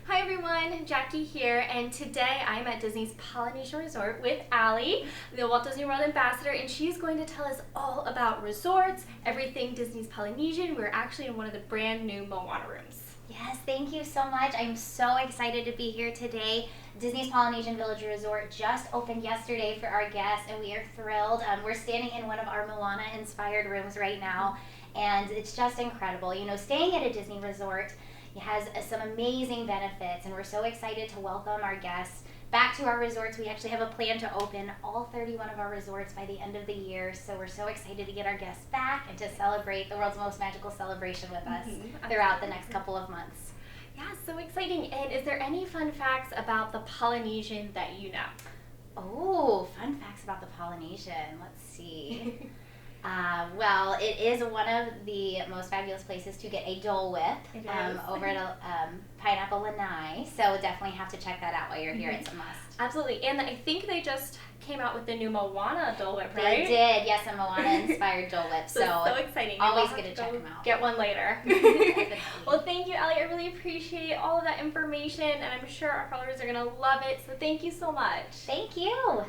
Hi everyone, Jackie here, and today I'm at Disney's Polynesian Resort with Allie, the Walt Disney World Ambassador, and she's going to tell us all about resorts, everything Disney's Polynesian. We're actually in one of the brand new Moana rooms. Yes, thank you so much. I'm so excited to be here today. Disney's Polynesian Village Resort just opened yesterday for our guests, and we are thrilled. We're standing in one of our Moana-inspired rooms right now, and it's just incredible. You know, staying at a Disney resort has some amazing benefits, and we're so excited to welcome our guests back to our resorts. We actually have a plan to open all 31 of our resorts by the end of the year, so we're so excited to get our guests back and to celebrate the world's most magical celebration with us throughout the next couple of months. Yeah, so exciting. And is there any fun facts about the Polynesian that you know? Oh, fun facts about the Polynesian. Let's see. Well, it is one of the most fabulous places to get a Dole Whip over at Pineapple Lanai, so definitely have to check that out while you're here. It's a must. Absolutely, and I think they just came out with the new Moana Dole Whip, They right? did, yes, a Moana-inspired Dole Whip. So exciting. Always good to check them out. Get one later. Well, thank you, Allie. I really appreciate all of that information, and I'm sure our followers are going to love it, so thank you so much. Thank you.